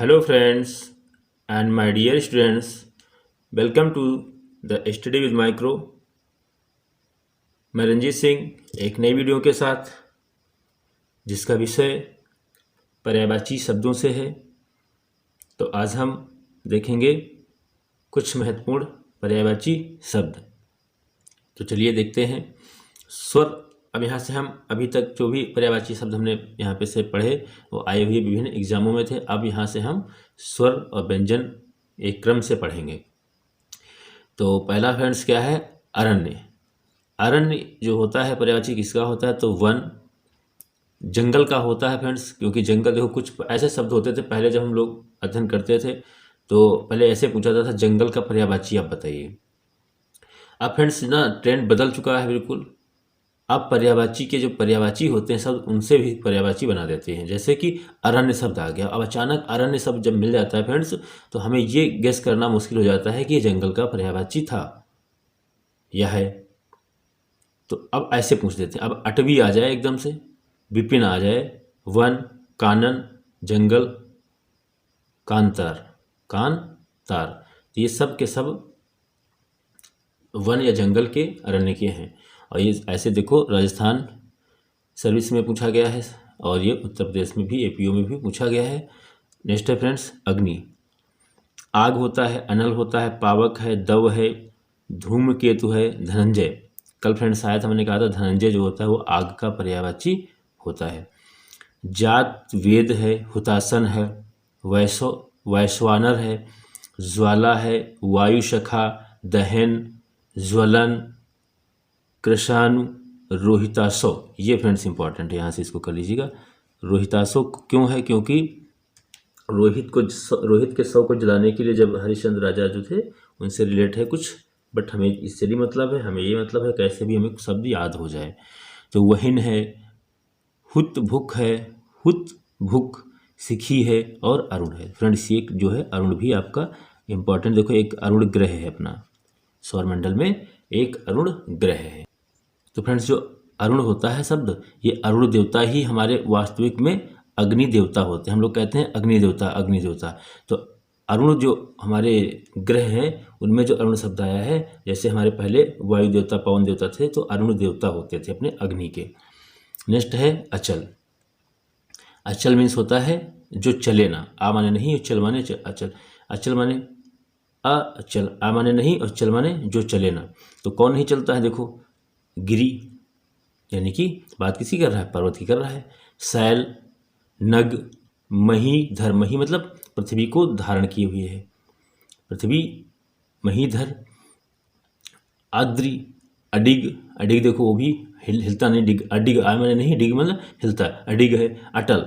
Hello friends and my dear students, welcome to the Study with Micro। मैं रंजीत सिंह एक नई video के साथ, जिसका विषय पर्यायवाची शब्दों से है। तो आज हम देखेंगे कुछ महत्वपूर्ण पर्यायवाची शब्द। तो चलिए देखते हैं। स्वर, अब यहाँ से हम अभी तक जो भी पर्यायवाची शब्द हमने यहाँ पे से पढ़े वो आए हुए विभिन्न एग्जामों में थे। अब यहाँ से हम स्वर और व्यंजन एक क्रम से पढ़ेंगे। तो पहला फ्रेंड्स क्या है? अरण्य। अरण्य जो होता है पर्यायवाची किसका होता है? तो वन, जंगल का होता है फ्रेंड्स। क्योंकि जंगल, देखो कुछ ऐसे शब्द होते थे पहले जब हम लोग अध्ययन करते थे तो पहले ऐसे पूछा जाता था जंगल का पर्यायवाची आप बताइए। अब फ्रेंड्स ना ट्रेंड बदल चुका है बिल्कुल। अब पर्यायवाची के जो पर्यायवाची होते हैं शब्द उनसे भी पर्यायवाची बना देते हैं। जैसे कि अरण्य शब्द आ गया। अब अचानक अरण्य शब्द जब मिल जाता है फ्रेंड्स तो हमें ये गेस करना मुश्किल हो जाता है कि ये जंगल का पर्यायवाची था या है। तो अब ऐसे पूछ देते हैं। अब अटवी आ जाए एकदम से, विपिन आ जाए, वन, कानन, जंगल, कांतार, कांतार, तो ये सब के सब वन या जंगल के अरण्य के हैं। और ये ऐसे देखो राजस्थान सर्विस में पूछा गया है और ये उत्तर प्रदेश में भी, एपीओ में भी पूछा गया है। नेक्स्ट है फ्रेंड्स अग्नि। आग होता है, अनल होता है, पावक है, दव है, धूमकेतु है, धनंजय। कल फ्रेंड्स आया था, मैंने कहा था धनंजय जो होता है वो आग का पर्यायवाची होता है। जात वेद है, हुतासन है, वैश्वानर है, ज्वाला है, वायुशखा, दहन, ज्वलन, कृषाणु, रोहितासो। ये फ्रेंड्स इंपॉर्टेंट है, यहाँ से इसको कर लीजिएगा। रोहितासो क्यों है? क्योंकि रोहित के शव को जलाने के लिए जब हरिश्चंद्र राजा जो थे उनसे रिलेट है कुछ, बट हमें इससे नहीं मतलब है, हमें ये मतलब है कैसे भी हमें शब्द याद हो जाए। तो वहिन है, हुत भुक है, हुत भुक, सिखी है और अरुण है। फ्रेंड्स ये जो है अरुण भी आपका इंपॉर्टेंट। देखो एक अरुण ग्रह है अपना सौरमंडल में, एक अरुण ग्रह है। तो फ्रेंड्स जो अरुण होता है शब्द, ये अरुण देवता ही हमारे वास्तविक में अग्नि देवता होते हैं। हम लोग कहते हैं अग्नि देवता, अग्नि देवता। तो अरुण जो हमारे ग्रह हैं उनमें जो अरुण शब्द आया है, जैसे हमारे पहले वायु देवता, पवन देवता थे, तो अरुण देवता होते थे अपने अग्नि के। नेक्स्ट है अचल। अचल मीन्स होता है जो चले ना। आ माने नहीं, चल माने अचल। अचल माने अचल, आ माने नहीं और चल माने जो चले ना। तो कौन नहीं चलता है? देखो गिरी, यानी कि बात किसी कर रहा है? पर्वत की कर रहा है। शैल, नग, महीधर, मही मतलब पृथ्वी को धारण किए हुए है, पृथ्वी, महीधर। आद्री, अडिग, अडिग देखो वो भी हिलता नहीं, डिग, अडिग, आ मैंने नहीं, डिग मतलब हिलता, अडिग है। अटल,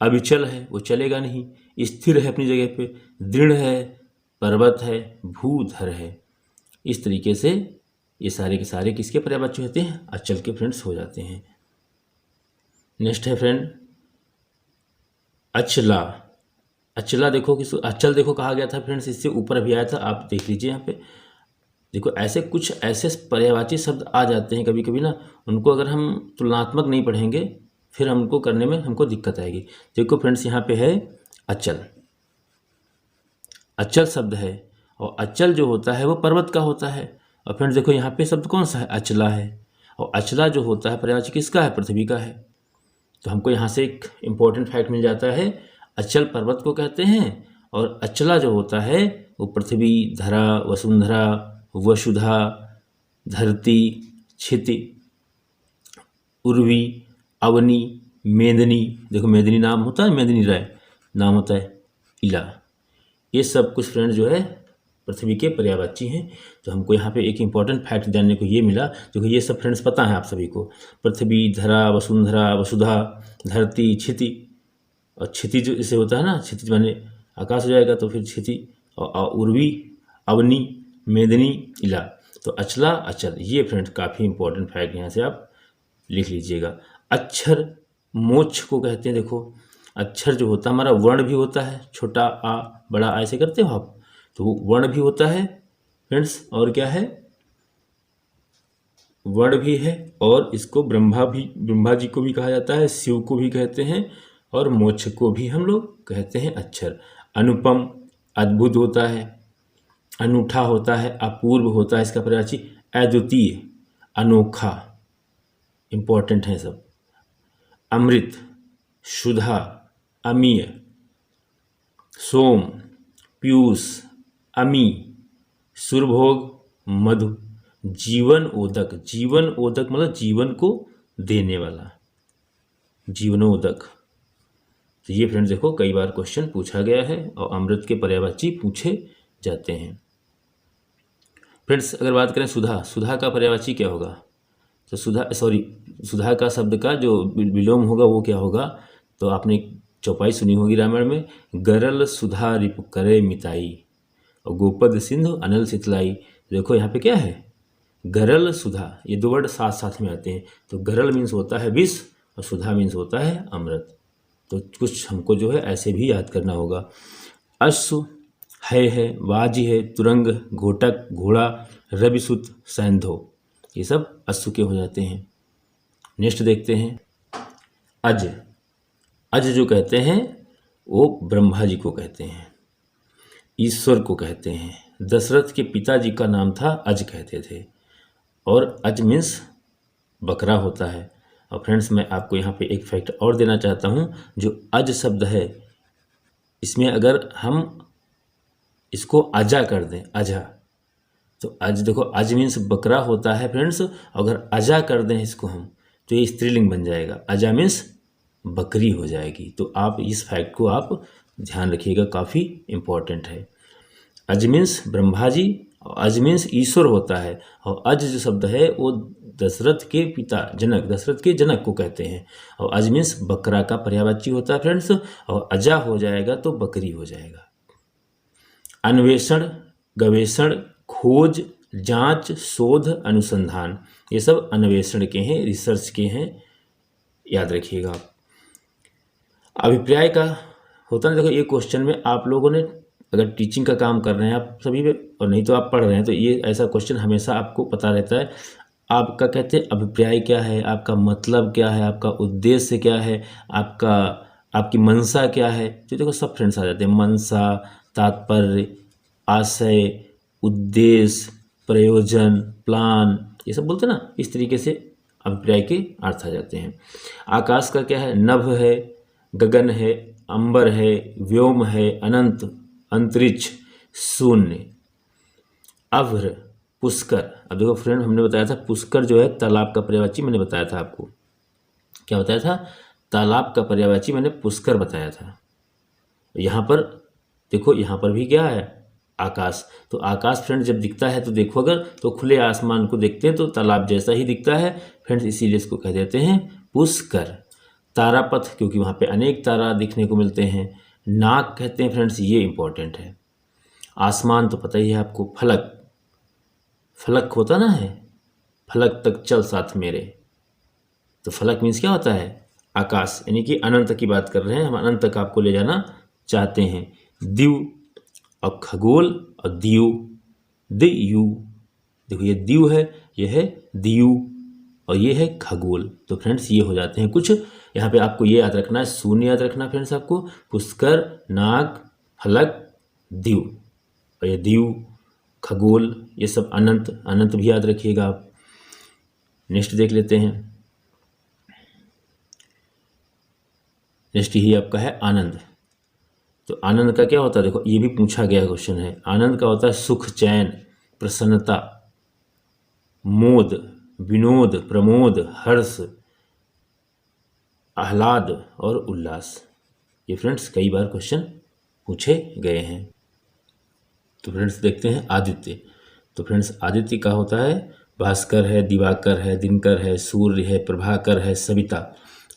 अविचल है, वो चलेगा नहीं, स्थिर है अपनी जगह पे। दृढ़ है, पर्वत है, भूधर है। इस तरीके से ये सारे के सारे किसके पर्यायवाची होते हैं? अचल के फ्रेंड्स हो जाते हैं। नेक्स्ट है फ्रेंड अचला। अचला देखो किस, अचल देखो कहा गया था फ्रेंड्स, इससे ऊपर भी आया था, आप देख लीजिए यहाँ पे। देखो ऐसे कुछ ऐसे पर्यायवाची शब्द आ जाते हैं कभी कभी ना, उनको अगर हम तुलनात्मक नहीं पढ़ेंगे फिर हमको करने में हमको दिक्कत आएगी। देखो फ्रेंड्स यहाँ पे है अचल, अचल शब्द है और अचल जो होता है वो पर्वत का होता है। और फ्रेंड्स देखो यहाँ पे शब्द कौन सा है? अचला है। और अचला जो होता है पर्यायवाची किसका है? पृथ्वी का है। तो हमको यहाँ से एक इम्पोर्टेंट फैक्ट मिल जाता है, अचल पर्वत को कहते हैं और अचला जो होता है वो पृथ्वी, धरा, वसुंधरा, वसुधा, धरती, क्षिति, उर्वी, अवनी, मेदिनी। देखो मेदिनी नाम होता है, मेदिनी राय नाम होता है, इला। ये सब कुछ फ्रेंड जो है पृथ्वी के पर्यायवाची हैं। तो हमको यहाँ पे एक इम्पॉर्टेंट फैक्ट जानने को ये मिला। देखो ये सब फ्रेंड्स पता है आप सभी को, पृथ्वी, धरा, वसुंधरा, वसुधा, धरती, क्षिति। और क्षिति जो इसे होता है ना, क्षिति माने आकाश हो जाएगा, तो फिर क्षिति, और उर्वी, अवनी, मेदिनी, इला। तो अचला, अचल, ये फ्रेंड्स काफ़ी इंपॉर्टेंट फैक्ट यहाँ से आप लिख लीजिएगा। अक्षर मोक्ष को कहते हैं। देखो अक्षर जो होता है हमारा वर्ण भी होता है, छोटा आ, बड़ा आ, ऐसे करते हो आप, तो वो वर्ण भी होता है फ्रेंड्स। और क्या है? वर्ण भी है। और इसको ब्रह्मा जी को भी कहा जाता है, शिव को भी कहते हैं और मोक्ष को भी हम लोग कहते हैं अक्षर। अनुपम अद्भुत होता है, अनूठा होता है, अपूर्व होता है, इसका पर्यायवाची अद्वितीय, अनोखा, इंपॉर्टेंट है सब। अमृत, सुधा, अमीय, सोम, पीयूष, अमी, सुरभोग, मधु, जीवन ओदक। जीवन ओदक मतलब जीवन को देने वाला, जीवनोदक। तो ये फ्रेंड्स देखो कई बार क्वेश्चन पूछा गया है और अमृत के पर्यायवाची पूछे जाते हैं। फ्रेंड्स अगर बात करें सुधा, सुधा का पर्यायवाची क्या होगा? तो सुधा का शब्द का जो विलोम होगा वो क्या होगा? तो आपने चौपाई सुनी होगी रामायण में, गरल सुधा रिपु करे मिताई और गोपद सिंधु अनल सितलाई। देखो यहाँ पे क्या है, गरल सुधा, ये दो वर्ड साथ साथ में आते हैं। तो गरल मीन्स होता है विष और सुधा मीन्स होता है अमृत। तो कुछ हमको जो है ऐसे भी याद करना होगा। अश्व है, वाजी है, तुरंग, घोटक, घोड़ा, रविसुत, सैंधो, ये सब अश्व के हो जाते हैं। नेक्स्ट देखते हैं अज। अज जो कहते हैं वो ब्रह्मा जी को कहते हैं, ईश्वर को कहते हैं। दशरथ के पिताजी का नाम था अज कहते थे, और अज मीन्स बकरा होता है। और फ्रेंड्स मैं आपको यहाँ पे एक फैक्ट और देना चाहता हूँ, जो अज शब्द है इसमें अगर हम इसको अजा कर दें, अजा, तो अज देखो अज मीन्स बकरा होता है फ्रेंड्स, अगर अजा कर दें इसको हम तो ये स्त्रीलिंग बन जाएगा, अजा मीन्स बकरी हो जाएगी। तो आप इस फैक्ट को आप ध्यान रखिएगा, काफ़ी इम्पोर्टेंट है। अज मीन्स ब्रह्मा जी और अज मीन्स ईश्वर होता है, और अज जो शब्द है वो दशरथ के पिता जनक, दशरथ के जनक को कहते हैं। और अज मीन्स बकरा का पर्यायवाची होता है फ्रेंड्स, और अजा हो जाएगा तो बकरी हो जाएगा। अन्वेषण, गवेषण, खोज, जांच, शोध, अनुसंधान, ये सब अन्वेषण के हैं, रिसर्च के हैं, याद रखिएगा आप। अभिप्राय का होता है, देखो ये क्वेश्चन में आप लोगों ने अगर टीचिंग का काम कर रहे हैं आप सभी पे, और नहीं तो आप पढ़ रहे हैं, तो ये ऐसा क्वेश्चन हमेशा आपको पता रहता है। आपका कहते हैं अभिप्राय क्या है, आपका मतलब क्या है, आपका उद्देश्य क्या है, आपकी मनसा क्या है। तो देखो सब फ्रेंड्स आ जाते हैं, मनसा, तात्पर्य, आशय, उद्देश्य, प्रयोजन, प्लान, ये सब बोलते हैं ना, इस तरीके से अभिप्राय के अर्थ आ जाते हैं। आकाश का क्या है, नभ है, गगन है, अंबर है, व्योम है, अनंत, अंतरिक्ष, शून्य। अभ्र, पुष्कर। अब देखो फ्रेंड हमने बताया था पुष्कर जो है तालाब का पर्यायवाची, मैंने बताया था आपको, क्या बताया था, तालाब का पर्यायवाची मैंने पुष्कर बताया था। यहाँ पर देखो, यहाँ पर भी क्या है, आकाश। तो आकाश फ्रेंड जब दिखता है तो देखो अगर, तो खुले आसमान को देखते हैं तो तालाब जैसा ही दिखता है फ्रेंड्स, इसीलिए इसको कह देते हैं पुष्कर। तारापथ, क्योंकि वहाँ पे अनेक तारा दिखने को मिलते हैं। नाग कहते हैं फ्रेंड्स, ये इंपॉर्टेंट है। आसमान तो पता ही है आपको, फलक, फलक होता ना है, फलक तक चल साथ मेरे, तो फलक मीन्स क्या होता है, आकाश, यानी कि अनंत की बात कर रहे हैं हम, अनंत तक आपको ले जाना चाहते हैं। दिव और खगोल और दियु, दियु, देखो ये दियु है, ये है दियु, और ये है खगोल। तो फ्रेंड्स ये हो जाते हैं कुछ, यहाँ पे आपको ये याद रखना है, शून्य याद रखना फ्रेंड्स आपको, पुष्कर, नाग, फलक, दियु, और ये दियु, खगोल, ये सब अनंत, अनंत भी याद रखिएगा आप। नेक्स्ट देख लेते हैं, नेक्स्ट ही आपका है आनंद। तो आनंद का क्या होता है, देखो ये भी पूछा गया क्वेश्चन है। आनंद का होता है सुख, चैन, प्रसन्नता, मोद, विनोद, प्रमोद, हर्ष, आह्लाद और उल्लास। ये फ्रेंड्स कई बार क्वेश्चन पूछे गए हैं। तो फ्रेंड्स देखते हैं आदित्य। तो फ्रेंड्स आदित्य का होता है भास्कर है, दिवाकर है, दिनकर है, सूर्य है, प्रभाकर है, सविता।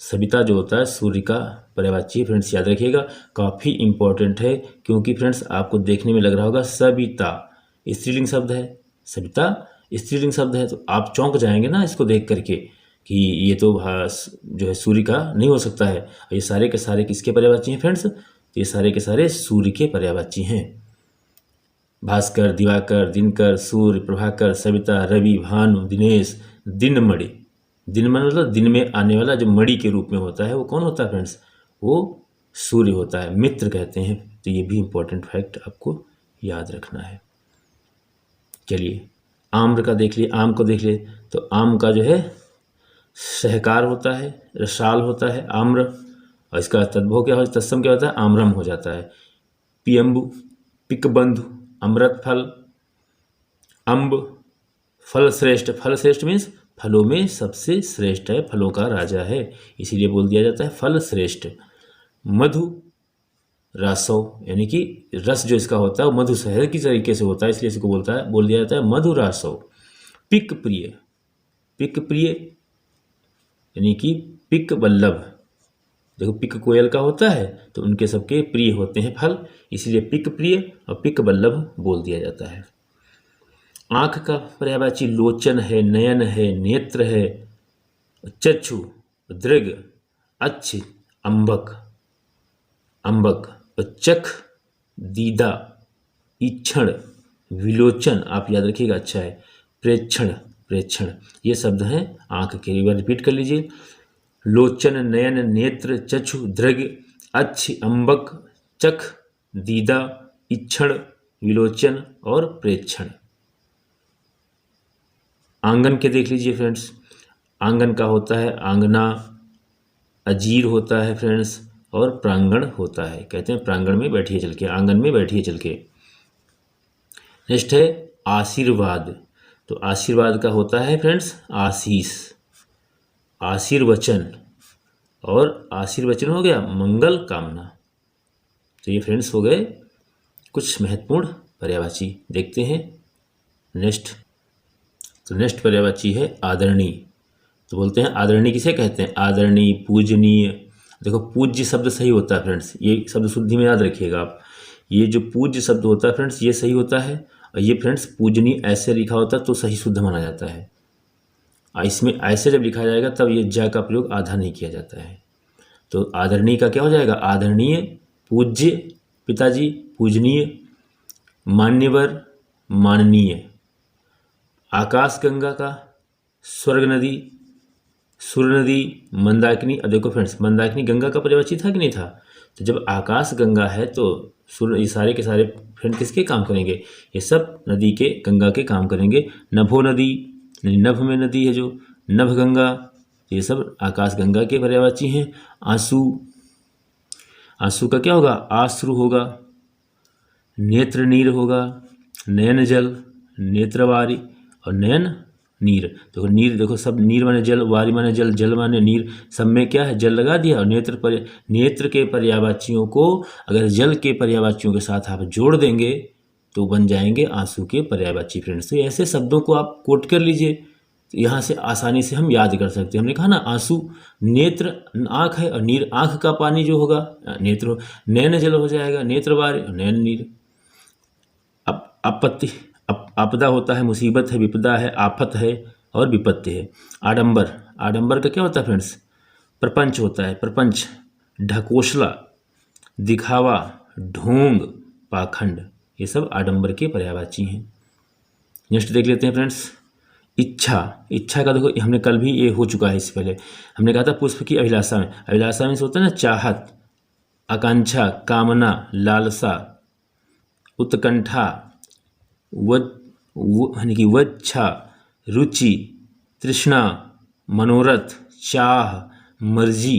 सविता जो होता है सूर्य का पर्यायवाची फ्रेंड्स, याद रखिएगा, काफ़ी इंपॉर्टेंट है, क्योंकि फ्रेंड्स आपको देखने में लग रहा होगा सविता स्त्रीलिंग शब्द है, सविता स्त्रीलिंग शब्द है, तो आप चौंक जाएंगे ना इसको देख करके कि ये तो जो है सूर्य का नहीं हो सकता है। और ये सारे के सारे किसके पर्यायवाची हैं फ्रेंड्स, ये सारे के सारे सूर्य के पर्यायवाची हैं। भास्कर, दिवाकर, दिनकर, सूर्य, प्रभाकर, सविता, रवि, भानु, दिनेश, दिनमणि। दिनमणि मतलब दिन में आने वाला जो मणि के रूप में होता है, वो कौन होता है फ्रेंड्स, वो सूर्य होता है, मित्र कहते हैं। तो ये भी इम्पोर्टेंट फैक्ट आपको याद रखना है। चलिए आम्र का देख लिए, आम को देख लिए। तो आम का जो है सहकार होता है, रसाल होता है आम्र, और इसका तद्भव क्या हो, तत्सम क्या होता है, आम्रम हो जाता है। पियम्बु, पिकबंधु, अमृत फल, अम्ब, फल श्रेष्ठ। फल श्रेष्ठ मीन्स फलों में सबसे श्रेष्ठ है, फलों का राजा है, इसीलिए बोल दिया जाता है फल श्रेष्ठ। मधु रासव, यानी कि रस जो इसका होता है वो मधु शहद की तरीके से होता है, इसलिए इसको बोल दिया जाता है मधु रासव। पिक प्रिय, पिक प्रिय यानी कि पिक वल्लभ। देखो पिक कोयल का होता है तो उनके सबके प्रिय होते हैं फल, इसलिए पिक प्रिय और पिक वल्लभ बोल दिया जाता है। आँख का पर्यायवाची लोचन है, नयन है, नेत्र है, चक्षु, दृग, अच्छ, अम्बक, अम्बक, चख, दीदा, इक्षण, विलोचन, आप याद रखिएगा अच्छा है, प्रेक्षण, प्रेक्षण, ये शब्द हैं आँख के। एक बार रिपीट कर लीजिए, लोचन, नयन, नेत्र, चक्षु, दृग, अच्छ, अम्बक, चख, दीदा, इक्षण, विलोचन और प्रेक्षण। आंगन के देख लीजिए फ्रेंड्स, आंगन का होता है आंगना, अजीर होता है फ्रेंड्स, और प्रांगण होता है, कहते हैं प्रांगण में बैठिए चल के, आंगन में बैठिए चल के। नेक्स्ट है आशीर्वाद। तो आशीर्वाद का होता है फ्रेंड्स आशीष, आशीर्वचन, और आशीर्वचन हो गया मंगल कामना। तो ये फ्रेंड्स हो गए कुछ महत्वपूर्ण पर्यायवाची। देखते हैं नेक्स्ट। तो नेक्स्ट पर्यायवाची है आदरणीय। तो बोलते हैं आदरणीय किसे कहते हैं, आदरणीय, पूजनीय। देखो पूज्य शब्द सही होता है फ्रेंड्स, ये शब्द शुद्धि में याद रखिएगा आप, ये जो पूज्य शब्द होता है फ्रेंड्स ये सही होता है, और ये फ्रेंड्स पूजनीय ऐसे लिखा होता है तो सही शुद्ध माना जाता है। इसमें ऐसे जब लिखा जाएगा तब ये ज का प्रयोग आधा नहीं किया जाता है। तो आदरणीय का क्या हो जाएगा, आदरणीय, पूज्य पिताजी, पूजनीय, मान्यवर, माननीय। आकाश गंगा का, स्वर्ग नदी, सूर्य नदी, मंदाकिनी। अब देखो फ्रेंड्स मंदाकिनी गंगा का पर्यायवाची था कि नहीं था, तो जब आकाश गंगा है तो सूर्य, ये सारे के सारे फ्रेंड किसके काम करेंगे, ये सब नदी के, गंगा के काम करेंगे। नभो नदी, नभ में नदी है जो, नभ गंगा, ये सब आकाश गंगा के पर्यायवाची हैं। आंसू, आंसू का क्या होगा, आश्रु होगा। नेत्र नीर होगा, नयन जल, नेत्रवारी और नयन नीर। देखो नीर, देखो सब नीर माने जल, वारी माने जल, जल माने नीर, सब में क्या है जल लगा दिया। और नेत्र के पर्यायवाचियों को अगर जल के पर्यायवाचियों के साथ आप जोड़ देंगे तो बन जाएंगे आंसू के पर्यायवाची फ्रेंड्स। तो ऐसे शब्दों को आप कोट कर लीजिए, तो यहाँ से आसानी से हम याद कर सकते हैं। हमने कहा ना आंसू, नेत्र आँख है, और नीर आँख का पानी जो होगा नेत्र, नयन जल हो जाएगा, नेत्रवारी और नयन नीर। अब आपत्ति, आपदा होता है, मुसीबत है, विपदा है, आफत है और विपत्ति है। आडंबर, आडंबर का क्या होता है फ्रेंड्स, प्रपंच होता है, प्रपंच। ढकोसला, दिखावा, ढोंग, पाखंड, ये सब आडंबर के पर्यायवाची हैं। नेक्स्ट देख लेते हैं फ्रेंड्स इच्छा। इच्छा का देखो हमने कल भी ये हो चुका है, इससे पहले हमने कहा था पुष्प की अभिलाषा में, अभिलाषा में होता है ना चाहत, आकांक्षा, कामना, लालसा, उत्कंठा, यानी कि वच्छा, रुचि, तृष्णा, मनोरथ, चाह, मर्जी,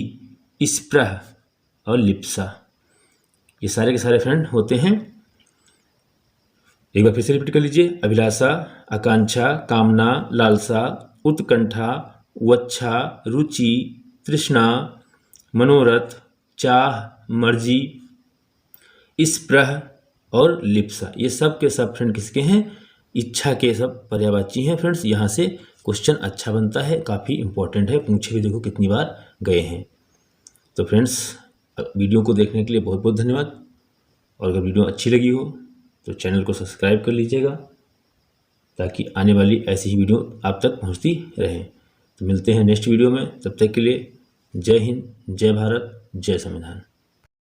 स्पृह और लिप्सा। ये सारे के सारे फ्रेंड होते हैं। एक बार फिर से रिपीट कर लीजिए, अभिलाषा, आकांक्षा, कामना, लालसा, उत्कंठा, वच्छा, रुचि, तृष्णा, मनोरथ, चाह, मर्जी, स्पृह और लिप्सा। ये सब के सब फ्रेंड किसके हैं, इच्छा के सब पर्यायवाची हैं फ्रेंड्स। यहाँ से क्वेश्चन अच्छा बनता है, काफ़ी इंपॉर्टेंट है, पूछे भी देखो कितनी बार गए हैं। तो फ्रेंड्स वीडियो को देखने के लिए बहुत बहुत धन्यवाद, और अगर वीडियो अच्छी लगी हो तो चैनल को सब्सक्राइब कर लीजिएगा, ताकि आने वाली ऐसी ही वीडियो आप तक पहुँचती रहे। तो मिलते हैं नेक्स्ट वीडियो में, तब तक के लिए जय हिंद, जय भारत, जय संविधान।